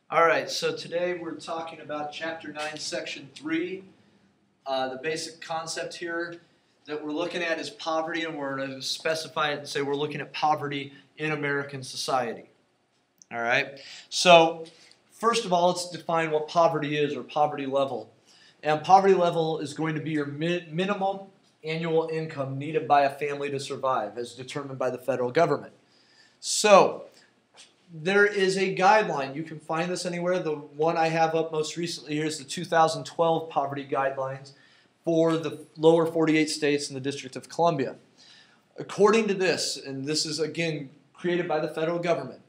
All right, so today we're talking about Chapter 9, Section 3. The basic concept here that we're looking at is poverty, and we're going to specify it and say we're looking at poverty in American society. All right, so first of all, let's define what poverty is, or poverty level. And poverty level is going to be your minimum annual income needed by a family to survive, as determined by the federal government. So there is a guideline. You can find this anywhere. The one I have up most recently here is the 2012 Poverty Guidelines for the lower 48 states and the District of Columbia. According to this, and this is again created by the federal government,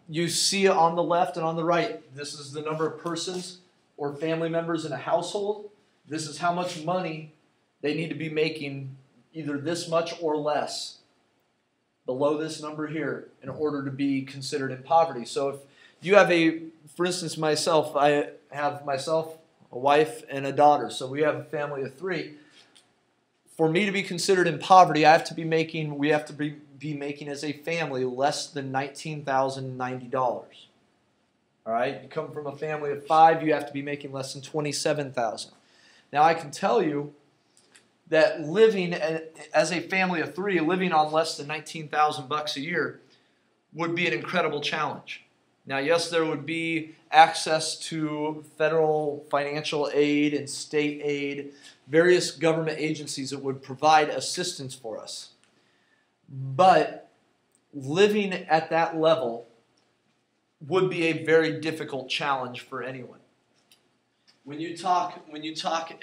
you see on the left and on the right, this is the number of persons or family members in a household. This is how much money they need to be making, either this much or less, below this number here, in order to be considered in poverty. So if you have for instance, I have myself, a wife, and a daughter. So we have a family of 3. For me to be considered in poverty, we have to be making as a family less than $19,090. All right, you come from a family of 5, you have to be making less than $27,000. Now I can tell you that living as a family of 3, living on less than $19,000 a year would be an incredible challenge. Now, yes, there would be access to federal financial aid and state aid, various government agencies that would provide assistance for us. But living at that level would be a very difficult challenge for anyone. When you talk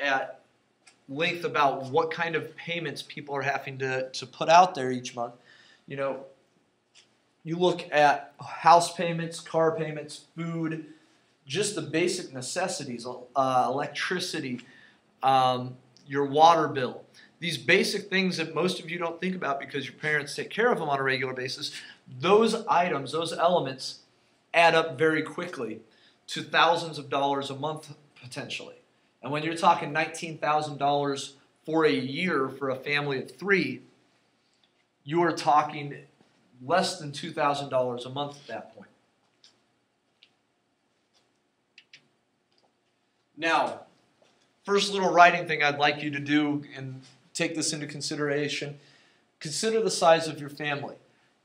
at length about what kind of payments people are having to put out there each month, you look at house payments, car payments, food, just the basic necessities, electricity, your water bill. These basic things that most of you don't think about because your parents take care of them on a regular basis, those items, those elements add up very quickly to thousands of dollars a month potentially. And when you're talking $19,000 for a year for a family of 3, you are talking less than $2,000 a month at that point. Now, first little writing thing I'd like you to do and take this into consideration. Consider the size of your family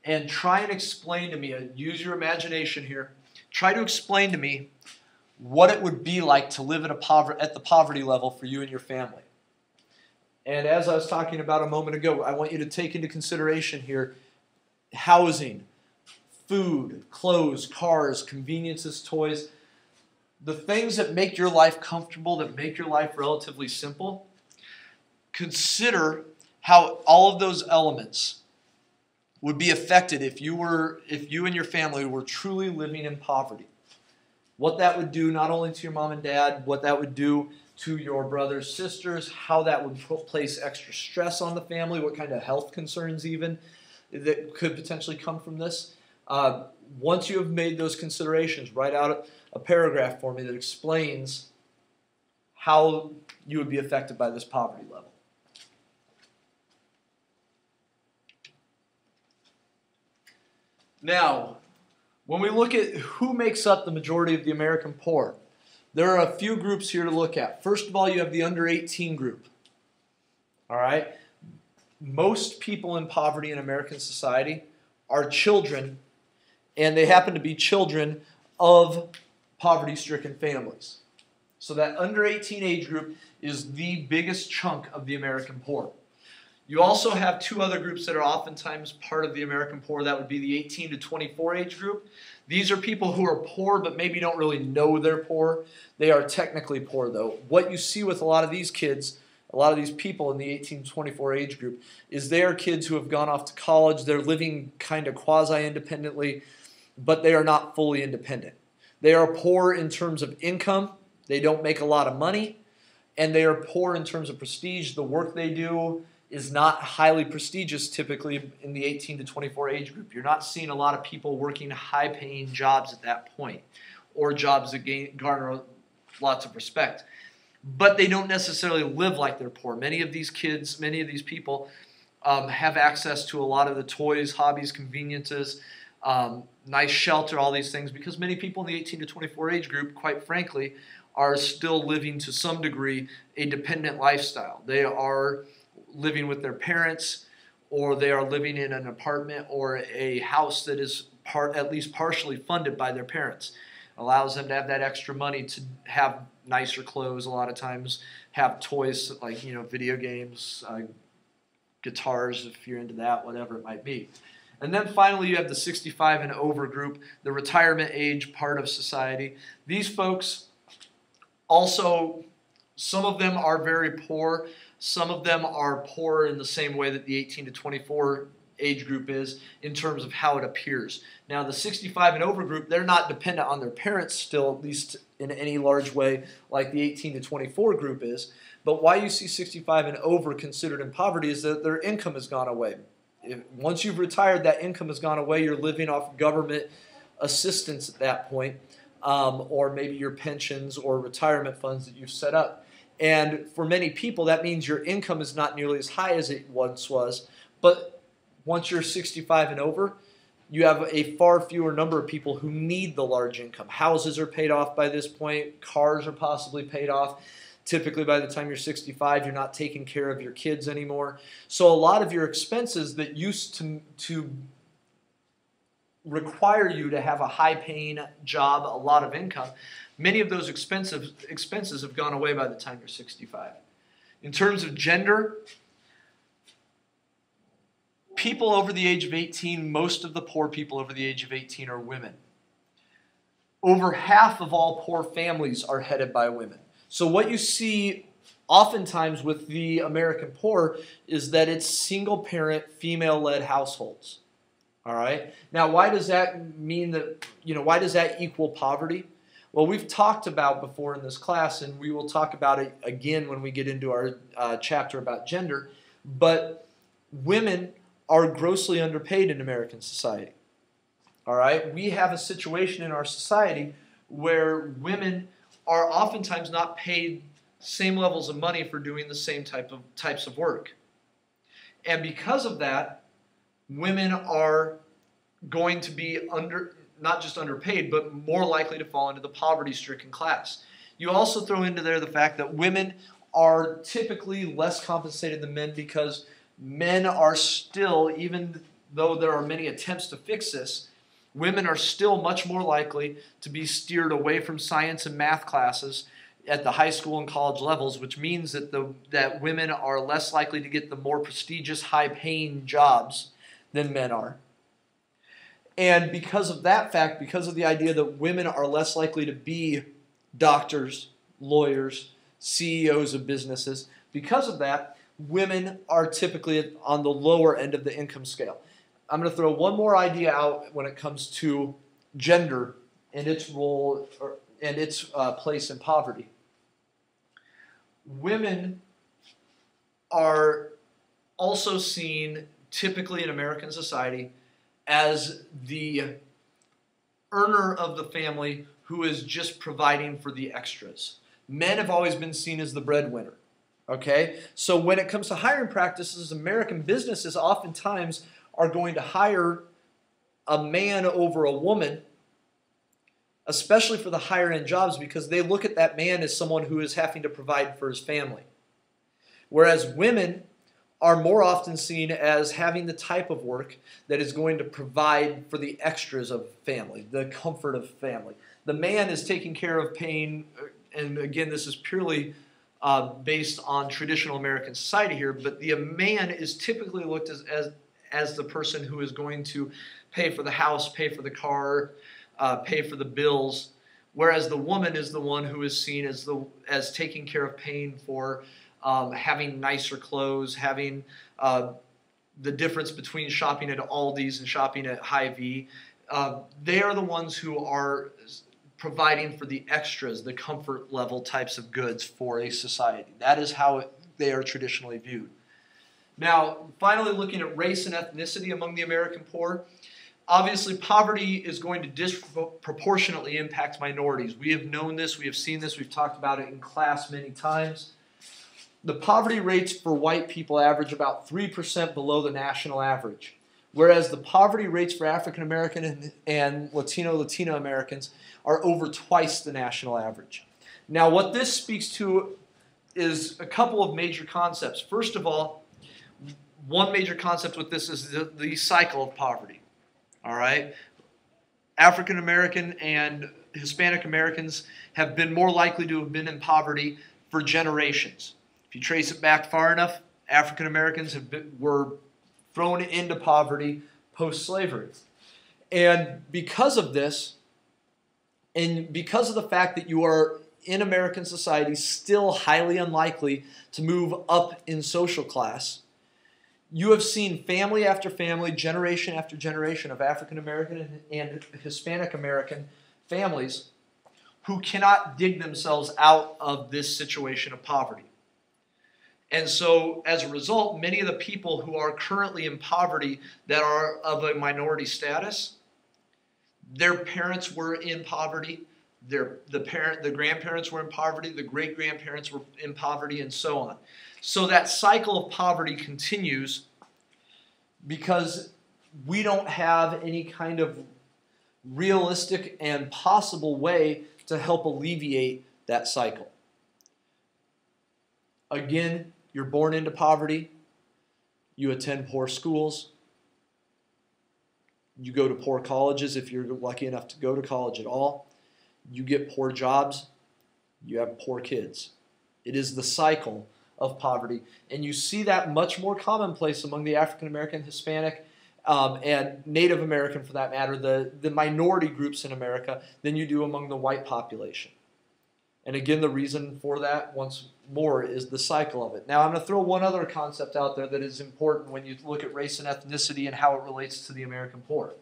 and try and explain to me, use your imagination here, try to explain to me what it would be like to live at the poverty level for you and your family. And as I was talking about a moment ago, I want you to take into consideration here housing, food, clothes, cars, conveniences, toys, the things that make your life comfortable, that make your life relatively simple. Consider how all of those elements would be affected if you and your family were truly living in poverty. What that would do not only to your mom and dad, what that would do to your brothers, sisters, how that would place extra stress on the family, what kind of health concerns even that could potentially come from this. Once you have made those considerations, write out a paragraph for me that explains how you would be affected by this poverty level. Now, when we look at who makes up the majority of the American poor, there are a few groups here to look at. First of all, you have the under 18 group. All right? Most people in poverty in American society are children, and they happen to be children of poverty-stricken families. So that under 18 age group is the biggest chunk of the American poor. You also have 2 other groups that are oftentimes part of the American poor. That would be the 18 to 24 age group. These are people who are poor but maybe don't really know they're poor. They are technically poor though. What you see with a lot of these kids, a lot of these people in the 18 to 24 age group, is they are kids who have gone off to college. They're living kind of quasi-independently, but they are not fully independent. They are poor in terms of income. They don't make a lot of money. And they are poor in terms of prestige. The work they do is not highly prestigious typically in the 18 to 24 age group. You're not seeing a lot of people working high-paying jobs at that point, or jobs that garner lots of respect. But they don't necessarily live like they're poor. Many of these kids, many of these people have access to a lot of the toys, hobbies, conveniences, nice shelter, all these things, because many people in the 18 to 24 age group, quite frankly, are still living to some degree a dependent lifestyle. They are living with their parents, or they are living in an apartment or a house that is at least partially funded by their parents. It allows them to have that extra money to have nicer clothes a lot of times, have toys like, video games, guitars if you're into that, whatever it might be. And then finally you have the 65 and over group, the retirement age part of society. These folks also, some of them are very poor. Some of them are poor in the same way that the 18 to 24 age group is in terms of how it appears. Now the 65 and over group, they're not dependent on their parents still, at least in any large way like the 18 to 24 group is. But why you see 65 and over considered in poverty is that their income has gone away. Once you've retired, that income has gone away. You're living off government assistance at that point, or maybe your pensions or retirement funds that you've set up. And for many people, that means your income is not nearly as high as it once was. But once you're 65 and over, you have a far fewer number of people who need the large income. Houses are paid off by this point. Cars are possibly paid off. Typically, by the time you're 65, you're not taking care of your kids anymore. So a lot of your expenses that used to require you to have a high-paying job, a lot of income, many of those expenses have gone away by the time you're 65. In terms of gender, people over the age of 18, most of the poor people over the age of 18 are women. Over half of all poor families are headed by women. So what you see oftentimes with the American poor is that it's single-parent, female-led households. All right? Now, why does that mean that, why does that equal poverty? Well, we've talked about before in this class, and we will talk about it again when we get into our chapter about gender, but women are grossly underpaid in American society. All right? We have a situation in our society where women are oftentimes not paid same levels of money for doing the same types of work. And because of that, women are going to be not just underpaid, but more likely to fall into the poverty-stricken class. You also throw into there the fact that women are typically less compensated than men because men are still, even though there are many attempts to fix this, women are still much more likely to be steered away from science and math classes at the high school and college levels, which means that women are less likely to get the more prestigious, high-paying jobs than men are. And because of that fact, because of the idea that women are less likely to be doctors, lawyers, CEOs of businesses, because of that, women are typically on the lower end of the income scale. I'm going to throw one more idea out when it comes to gender and its role and its place in poverty. Women are also seen typically in American society as the earner of the family who is just providing for the extras. Men have always been seen as the breadwinner. Okay? So when it comes to hiring practices, American businesses oftentimes are going to hire a man over a woman, especially for the higher end jobs, because they look at that man as someone who is having to provide for his family. Whereas women are more often seen as having the type of work that is going to provide for the extras of family, the comfort of family. The man is taking care of paying, and again, this is purely based on traditional American society here, but the man is typically looked as the person who is going to pay for the house, pay for the car, pay for the bills, whereas the woman is the one who is seen as taking care of paying for having nicer clothes, having the difference between shopping at Aldi's and shopping at Hy-Vee. They are the ones who are providing for the extras, the comfort level types of goods for a society. That is how they are traditionally viewed. Now, finally, looking at race and ethnicity among the American poor, obviously poverty is going to disproportionately impact minorities. We have known this, we have seen this, we've talked about it in class many times. The poverty rates for white people average about 3% below the national average, whereas the poverty rates for African American and Latino Americans are over twice the national average. Now, what this speaks to is a couple of major concepts. First of all, one major concept with this is the cycle of poverty. All right? African American and Hispanic Americans have been more likely to have been in poverty for generations. If you trace it back far enough, African Americans were thrown into poverty post-slavery. And because of this, and because of the fact that you are in American society still highly unlikely to move up in social class, you have seen family after family, generation after generation of African American and Hispanic American families who cannot dig themselves out of this situation of poverty. And so, as a result, many of the people who are currently in poverty that are of a minority status, their parents were in poverty, the grandparents were in poverty, the great-grandparents were in poverty, and so on. So that cycle of poverty continues because we don't have any kind of realistic and possible way to help alleviate that cycle. Again, you're born into poverty, you attend poor schools, you go to poor colleges if you're lucky enough to go to college at all, you get poor jobs, you have poor kids. It is the cycle of poverty, and you see that much more commonplace among the African American, Hispanic, and Native American, for that matter, the minority groups in America, than you do among the white population. And again, the reason for that, once more, is the cycle of it. Now, I'm going to throw one other concept out there that is important when you look at race and ethnicity and how it relates to the American poor.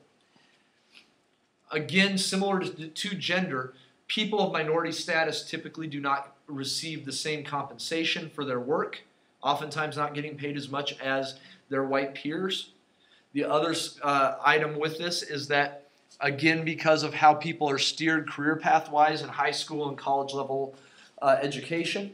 Again, similar to gender, people of minority status typically do not receive the same compensation for their work, oftentimes not getting paid as much as their white peers. The other item with this is that, again, because of how people are steered career path-wise in high school and college level education,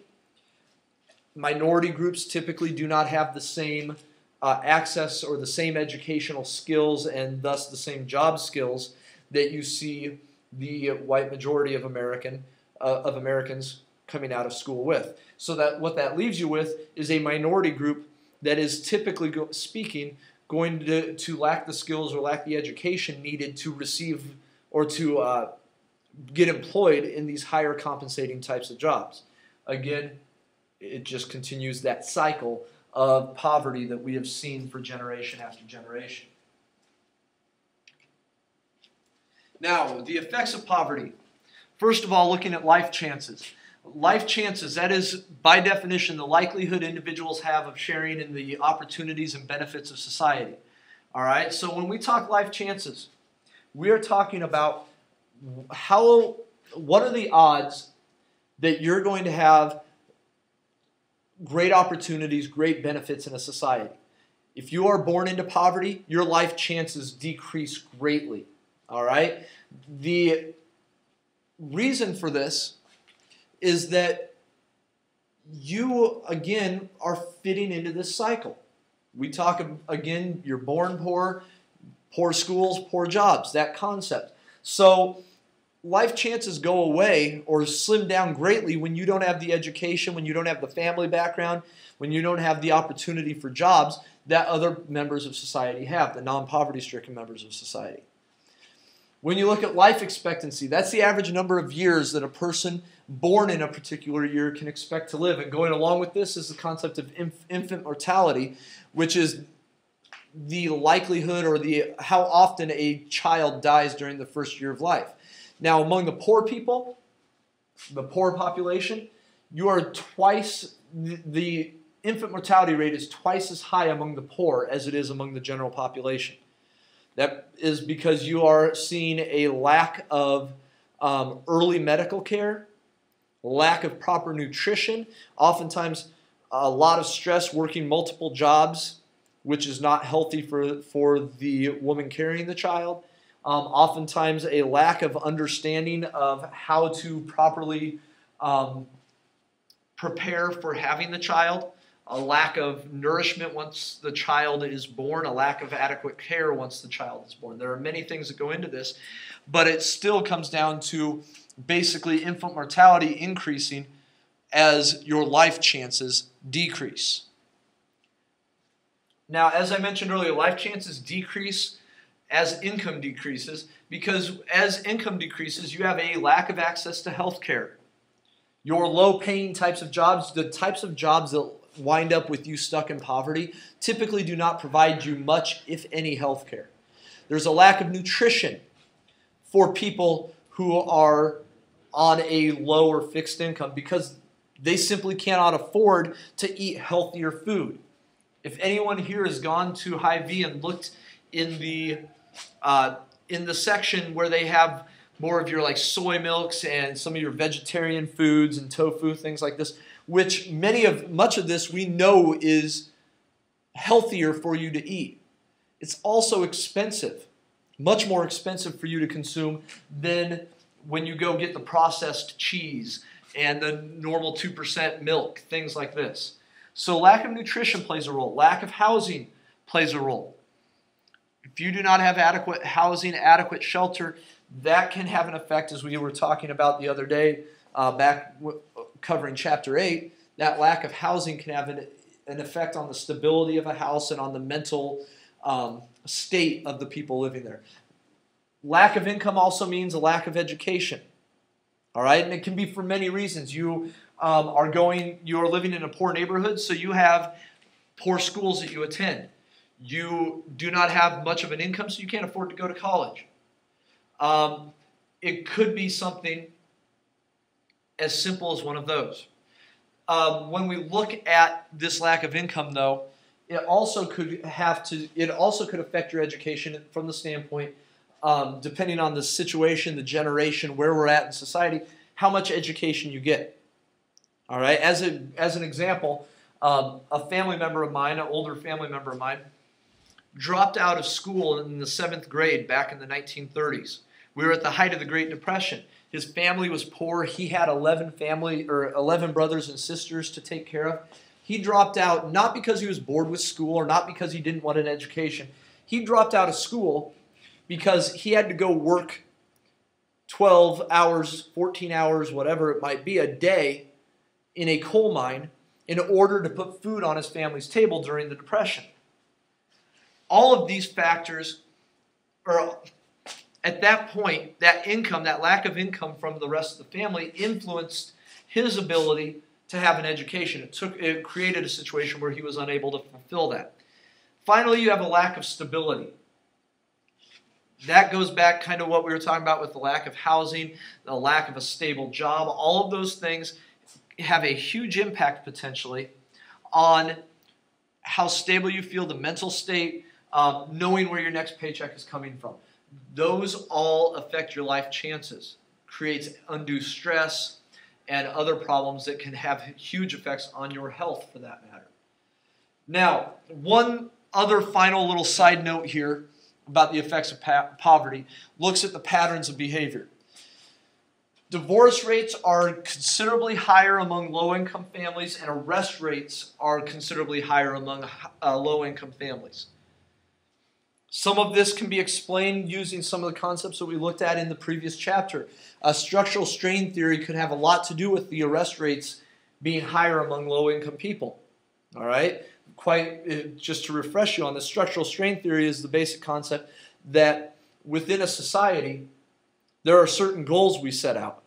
minority groups typically do not have the same access or the same educational skills and thus the same job skills that you see the white majority of Americans coming out of school with. So that what that leaves you with is a minority group that is typically speaking going to lack the skills or lack the education needed to receive or to get employed in these higher compensating types of jobs. Again, it just continues that cycle of poverty that we have seen for generation after generation. Now, the effects of poverty. First of all, looking at life chances. Life chances, that is, by definition, the likelihood individuals have of sharing in the opportunities and benefits of society. All right, so when we talk life chances, we are talking about what are the odds that you're going to have great opportunities, great benefits in a society. If you are born into poverty, your life chances decrease greatly. All right? The reason for this is that you, again, are fitting into this cycle. We talk, again, you're born poor, poor schools, poor jobs, that concept. So life chances go away or slim down greatly when you don't have the education, when you don't have the family background, when you don't have the opportunity for jobs that other members of society have, the non-poverty stricken members of society. When you look at life expectancy, that's the average number of years that a person born in a particular year can expect to live. And going along with this is the concept of infant mortality, which is the likelihood or how often a child dies during the first year of life. Now, among the poor people, the poor population, you are twice, the infant mortality rate is twice as high among the poor as it is among the general population. That is because you are seeing a lack of early medical care, lack of proper nutrition, oftentimes a lot of stress working multiple jobs, which is not healthy for the woman carrying the child. Oftentimes a lack of understanding of how to properly prepare for having the child. a lack of nourishment once the child is born, a lack of adequate care once the child is born. There are many things that go into this, but it still comes down to basically infant mortality increasing as your life chances decrease. Now, as I mentioned earlier, life chances decrease as income decreases, because as income decreases, you have a lack of access to health care. Your low-paying types of jobs, the types of jobs that wind up with you stuck in poverty, typically do not provide you much, if any, health care. There's a lack of nutrition for people who are on a lower fixed income because they simply cannot afford to eat healthier food. If anyone here has gone to Hy-Vee and looked in the section where they have more of your like soy milks and some of your vegetarian foods and tofu, things like this, which much of this we know is healthier for you to eat. It's also expensive, much more expensive for you to consume than when you go get the processed cheese and the normal 2% milk, things like this. So lack of nutrition plays a role. Lack of housing plays a role. If you do not have adequate housing, adequate shelter, that can have an effect, as we were talking about the other day, covering chapter 8, that lack of housing can have an effect on the stability of a house and on the mental state of the people living there. Lack of income also means a lack of education. All right, and it can be for many reasons. You are living in a poor neighborhood, so you have poor schools that you attend. You do not have much of an income, so you can't afford to go to college. It could be something as simple as one of those. When we look at this lack of income, though, it also could affect your education from the standpoint, depending on the situation, the generation, where we're at in society, how much education you get. All right. As an example, a family member of mine, an older family member of mine, dropped out of school in the 7th grade back in the 1930s. We were at the height of the Great Depression. His family was poor. He had 11 brothers and sisters to take care of. He dropped out not because he was bored with school or not because he didn't want an education. He dropped out of school because he had to go work 12 hours, 14 hours, whatever it might be, a day in a coal mine in order to put food on his family's table during the Depression. All of these factors are, at that point, that income, that lack of income from the rest of the family influenced his ability to have an education. It created a situation where he was unable to fulfill that. Finally, you have a lack of stability. That goes back kind of what we were talking about with the lack of housing, the lack of a stable job. All of those things have a huge impact potentially on how stable you feel, the mental state, knowing where your next paycheck is coming from. Those all affect your life chances, creates undue stress and other problems that can have huge effects on your health for that matter. Now, one other final little side note here about the effects of poverty looks at the patterns of behavior. Divorce rates are considerably higher among low-income families, and arrest rates are considerably higher among low-income families. Some of this can be explained using some of the concepts that we looked at in the previous chapter. Structural strain theory could have a lot to do with the arrest rates being higher among low-income people. All right? Just to refresh you on this, structural strain theory is the basic concept that within a society, there are certain goals we set out.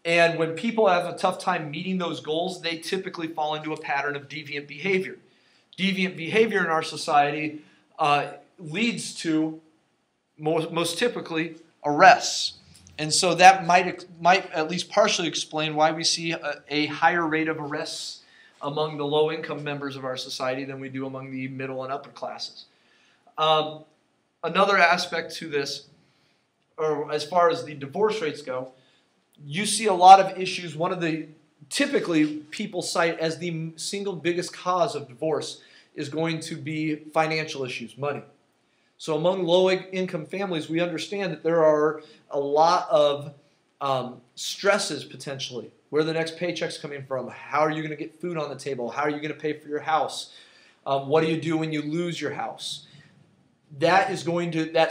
And when people have a tough time meeting those goals, they typically fall into a pattern of deviant behavior. Deviant behavior in our society leads to, most typically, arrests. And so that might at least partially explain why we see a higher rate of arrests among the low-income members of our society than we do among the middle and upper classes. Another aspect to this, or as far as the divorce rates go, you see a lot of issues. One of the typically people cite as the single biggest cause of divorce is going to be financial issues, money. So among low-income families, we understand that there are a lot of stresses potentially Where the next paycheck's coming from? How are you going to get food on the table? How are you going to pay for your house? What do you do when you lose your house? That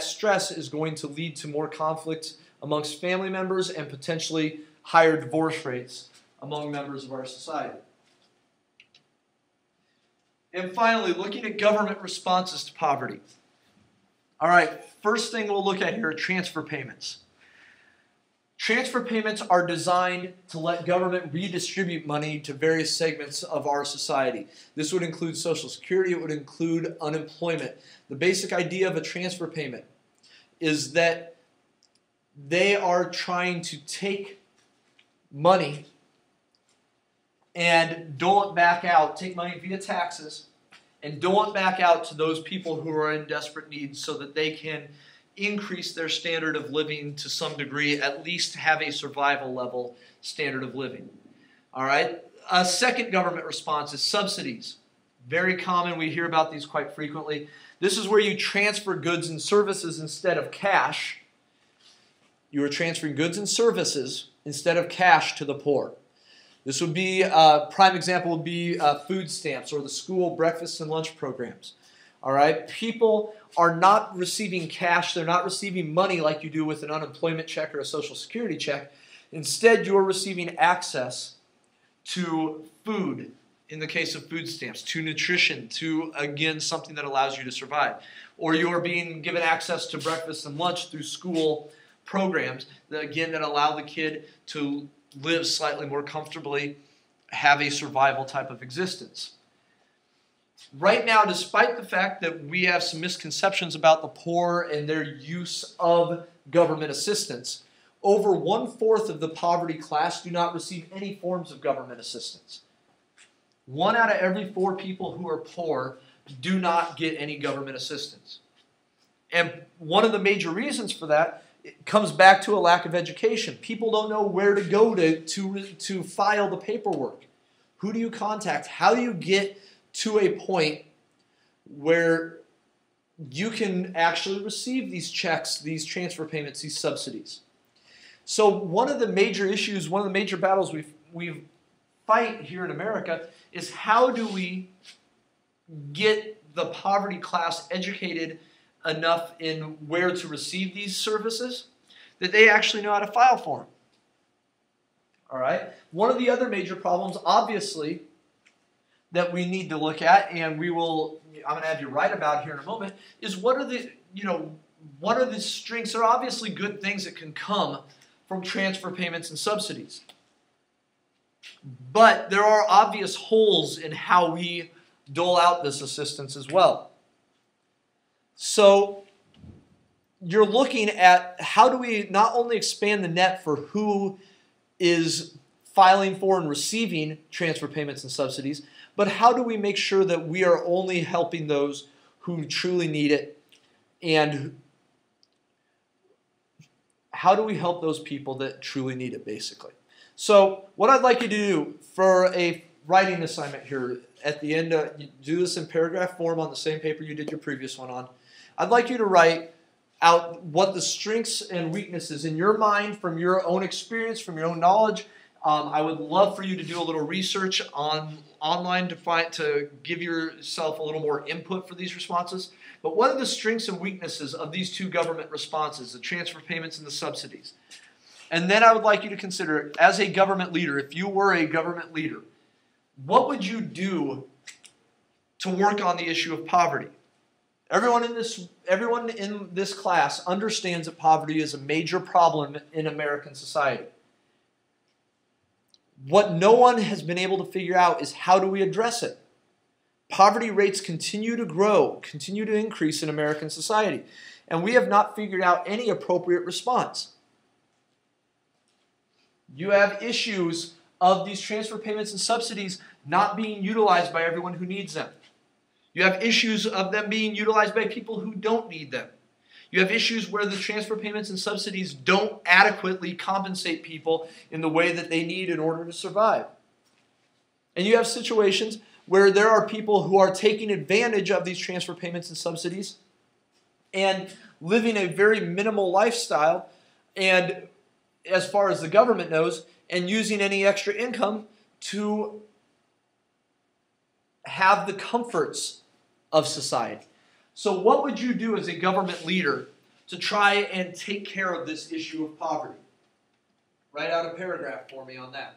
stress is going to lead to more conflict amongst family members and potentially higher divorce rates among members of our society. And finally, looking at government responses to poverty. All right, first thing we'll look at here are transfer payments. Transfer payments are designed to let government redistribute money to various segments of our society. This would include Social Security, it would include unemployment. The basic idea of a transfer payment is that they are trying to take money and dole it back out, take money via taxes, and dole it back out to those people who are in desperate need so that they can increase their standard of living to some degree, at least have a survival level standard of living. All right. A second government response is subsidies. Very common. We hear about these quite frequently. This is where you transfer goods and services instead of cash. You are transferring goods and services instead of cash to the poor. This would be, a prime example would be food stamps or the school breakfast and lunch programs. All right, people are not receiving cash. They're not receiving money like you do with an unemployment check or a Social Security check. Instead, you're receiving access to food, in the case of food stamps, to nutrition, to, again, something that allows you to survive. Or you're being given access to breakfast and lunch through school programs, that, again, that allow the kid to live slightly more comfortably, have a survival type of existence. Right now, despite the fact that we have some misconceptions about the poor and their use of government assistance, over 1/4 of the poverty class do not receive any forms of government assistance. 1 out of every 4 people who are poor do not get any government assistance. And one of the major reasons for that, it comes back to a lack of education. People don't know where to go to file the paperwork. Who do you contact? How do you get to a point where you can actually receive these checks, these transfer payments, these subsidies? So one of the major issues, one of the major battles we fight here in America is how do we get the poverty class educated enough in where to receive these services that they actually know how to file for them. All right. One of the other major problems, obviously, that we need to look at, and I'm going to have you write about here in a moment, is what are the strengths? There are obviously good things that can come from transfer payments and subsidies. But there are obvious holes in how we dole out this assistance as well. So you're looking at how do we not only expand the net for who is filing for and receiving transfer payments and subsidies, but how do we make sure that we are only helping those who truly need it, and how do we help those people that truly need it, basically? So what I'd like you to do for a writing assignment here at the end, you do this in paragraph form on the same paper you did your previous one on. I'd like you to write out what the strengths and weaknesses in your mind from your own experience, from your own knowledge. I would love for you to do a little research online to give yourself a little more input for these responses. But what are the strengths and weaknesses of these two government responses, the transfer payments and the subsidies? And then I would like you to consider, as a government leader, if you were a government leader, what would you do to work on the issue of poverty? Everyone in this class understands that poverty is a major problem in American society. What no one has been able to figure out is how do we address it? Poverty rates continue to grow, continue to increase in American society, and we have not figured out any appropriate response. You have issues of these transfer payments and subsidies not being utilized by everyone who needs them. You have issues of them being utilized by people who don't need them. You have issues where the transfer payments and subsidies don't adequately compensate people in the way that they need in order to survive. And you have situations where there are people who are taking advantage of these transfer payments and subsidies and living a very minimal lifestyle, and as far as the government knows, and using any extra income to have the comforts of society. So what would you do as a government leader to try and take care of this issue of poverty? Write out a paragraph for me on that.